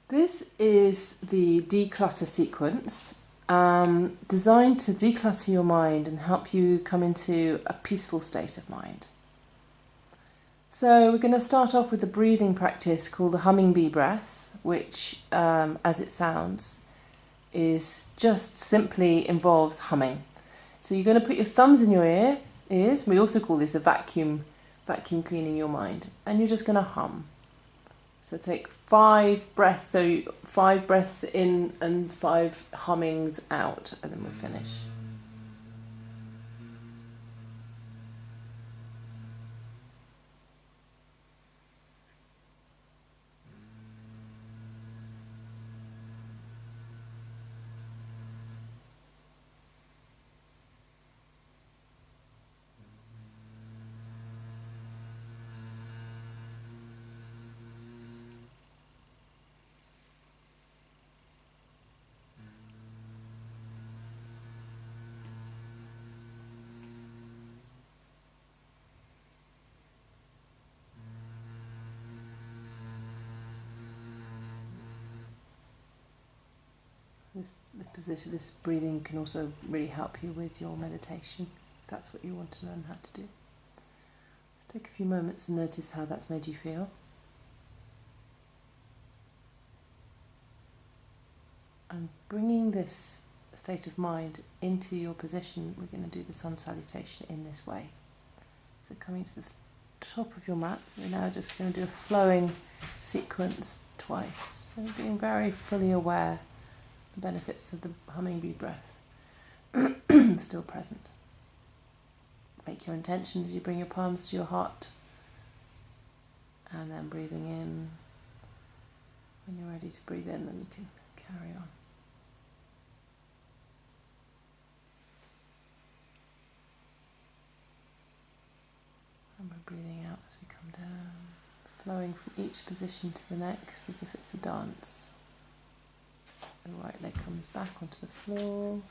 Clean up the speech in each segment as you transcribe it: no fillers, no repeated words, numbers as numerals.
This is the De-Clutter sequence, designed to declutter your mind and help you come into a peaceful state of mind. So we're going to start off with a breathing practice called the hummingbee breath, which, as it sounds, is just simply involves humming. So you're going to put your thumbs in your ears. We also call this a vacuum cleaning your mind, and you're just going to hum. So take 5 breaths, so 5 breaths in and 5 hummings out, and then we'll finish. This breathing can also really help you with your meditation, if that's what you want to learn how to do. Just take a few moments and notice how that's made you feel. And bringing this state of mind into your position, we're going to do the sun salutation in this way. So coming to the top of your mat, we're now just going to do a flowing sequence twice. So being very fully aware the benefits of the hummingbee breath still present. Make your intention as you bring your palms to your heart, and then breathing in. When you're ready to breathe in, then you can carry on. And we're breathing out as we come down, flowing from each position to the next as if it's a dance. The right leg comes back onto the floor,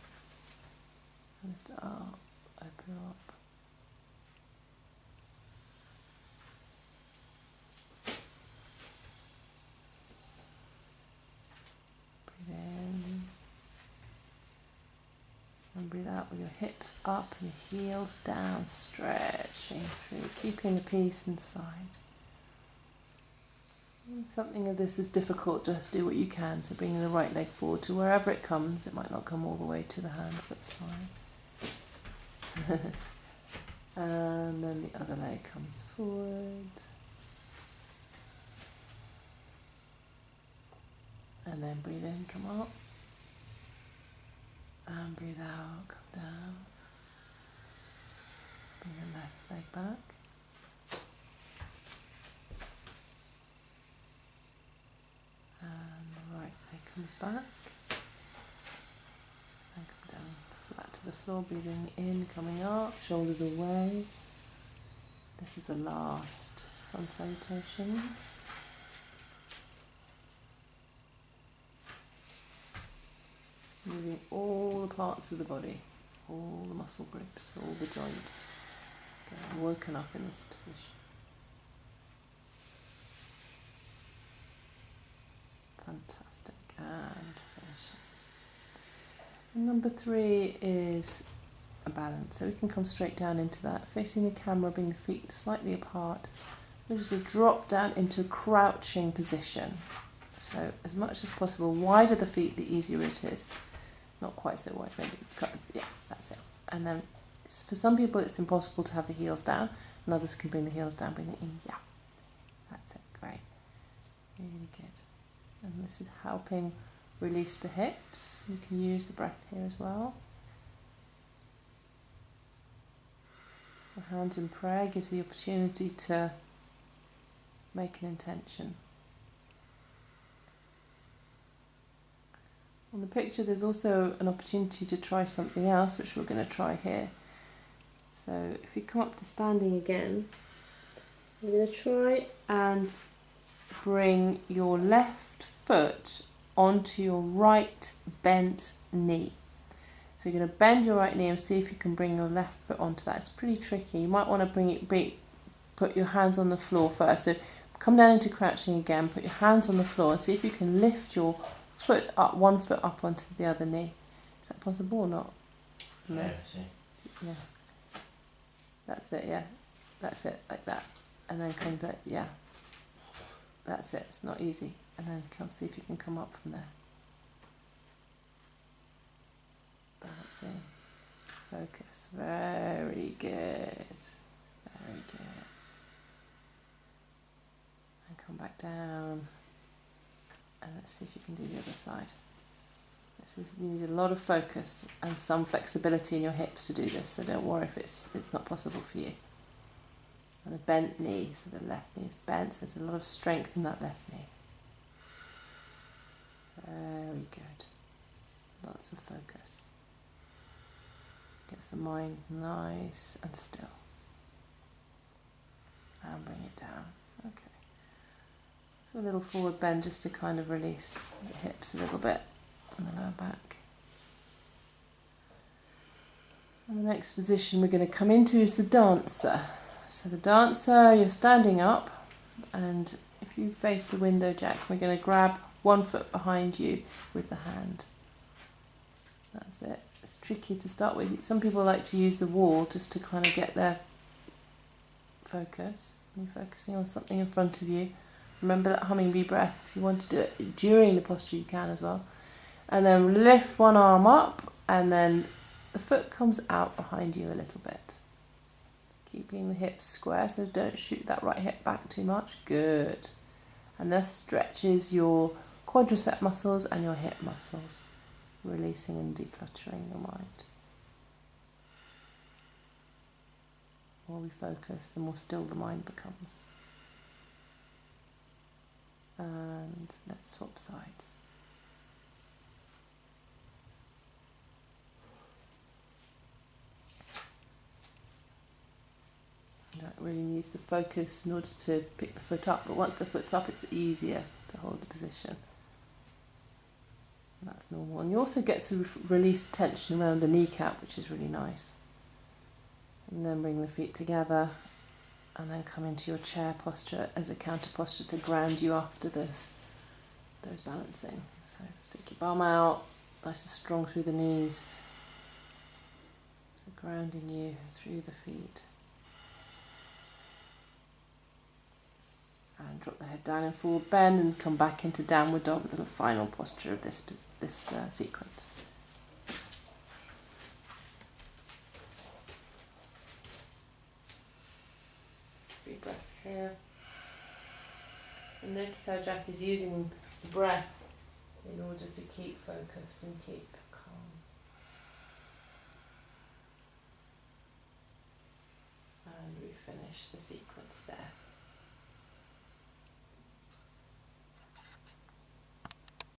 lift it up, open up. Breathe in, and breathe out with your hips up and your heels down, stretching through, keeping the peace inside. If something of this is difficult, just do what you can. So bringing the right leg forward to wherever it comes. It might not come all the way to the hands, that's fine. And then the other leg comes forwards. And then breathe in, come up. And breathe out, come down. Bring the left leg back. And the right leg comes back. And come down flat to the floor, breathing in, coming up, shoulders away. This is the last sun salutation. Moving all the parts of the body, all the muscle groups, all the joints, getting woken up in this position. Fantastic, and finishing. And number 3 is a balance, so we can come straight down into that, facing the camera, bring the feet slightly apart. We'll just drop down into a crouching position. So as much as possible, wider the feet, the easier it is. Not quite so wide, maybe. Yeah, that's it. And then for some people it's impossible to have the heels down, and others can bring the heels down, bring it in. Yeah, that's it. Great. Really good. And this is helping release the hips. You can use the breath here as well. The hands in prayer gives you the opportunity to make an intention. On the picture there's also an opportunity to try something else, which we're going to try here. So if you come up to standing again, we're going to try and bring your left foot onto your right bent knee. So you're going to bend your right knee and see if you can bring your left foot onto that. It's pretty tricky. You might want to put your hands on the floor first. So Come down into crouching again, put your hands on the floor and see if you can lift your foot up, one foot up onto the other knee. Is that possible or not? No. Yeah. That's it, yeah. That's it, like that. And then comes it, yeah. That's it, it's not easy. And then come see if you can come up from there. Balancing. Focus. Very good. Very good. And come back down. And let's see if you can do the other side. You need a lot of focus and some flexibility in your hips to do this, so don't worry if it's not possible for you. And a bent knee, so the left knee is bent, so there's a lot of strength in that left knee. Very good. Lots of focus. Gets the mind nice and still. And bring it down. Okay. So a little forward bend just to kind of release the hips a little bit and the lower back. And the next position we're going to come into is the dancer. So the dancer, you're standing up, and if you face the window, Jack, we're going to grab one foot behind you with the hand. That's it. It's tricky to start with. Some people like to use the wall just to kind of get their focus. You're focusing on something in front of you. Remember that humming bee breath. If you want to do it during the posture, you can as well. And then lift one arm up, and then the foot comes out behind you a little bit. Keeping the hips square, so don't shoot that right hip back too much. Good. And this stretches your quadricep muscles and your hip muscles, releasing and decluttering your mind. The more we focus, the more still the mind becomes. And let's swap sides. You don't really need the focus in order to pick the foot up, but once the foot's up, it's easier to hold the position. And that's normal. And you also get to release tension around the kneecap, which is really nice. And then bring the feet together, and then come into your chair posture as a counter posture to ground you after those balancing. So stick your bum out, nice and strong through the knees, so grounding you through the feet. And drop the head down in forward bend and come back into downward dog, the final posture of this sequence. Three breaths here. And notice how Jack is using the breath in order to keep focused and keep calm. And we finish the sequence there.